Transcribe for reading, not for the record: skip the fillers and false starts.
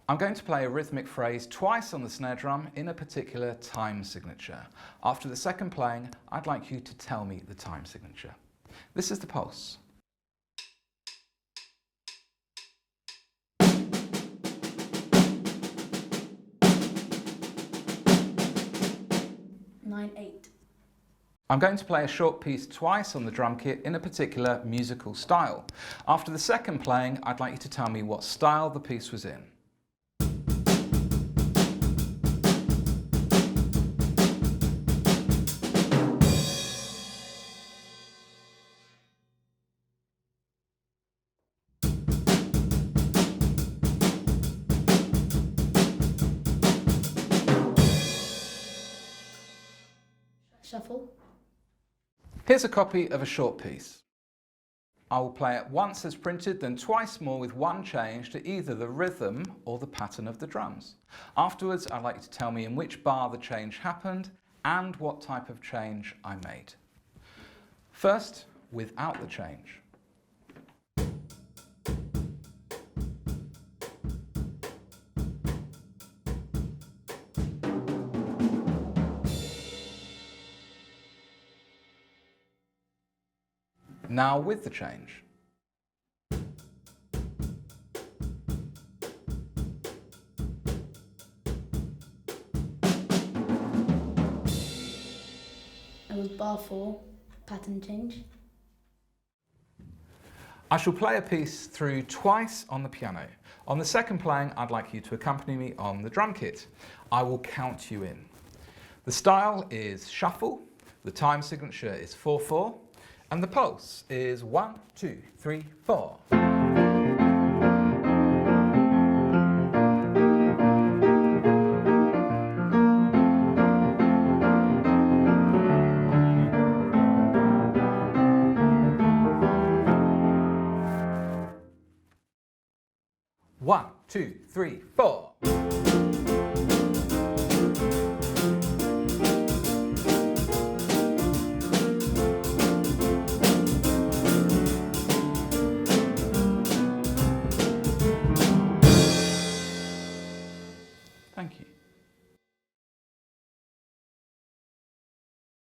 I'm going to play a rhythmic phrase twice on the snare drum in a particular time signature. After the second playing, I'd like you to tell me the time signature. This is the pulse. I'm going to play a short piece twice on the drum kit in a particular musical style. After the second playing, I'd like you to tell me what style the piece was in. Shuffle. Here's a copy of a short piece. I will play it once as printed, then twice more with one change to either the rhythm or the pattern of the drums. Afterwards, I'd like you to tell me in which bar the change happened and what type of change I made. First, without the change. Now with the change. It was bar 4, pattern change. I shall play a piece through twice on the piano. On the second playing, I'd like you to accompany me on the drum kit. I will count you in. The style is shuffle, the time signature is 4/4, and the pulse is 1, 2, 3, 4. One, two, three, four.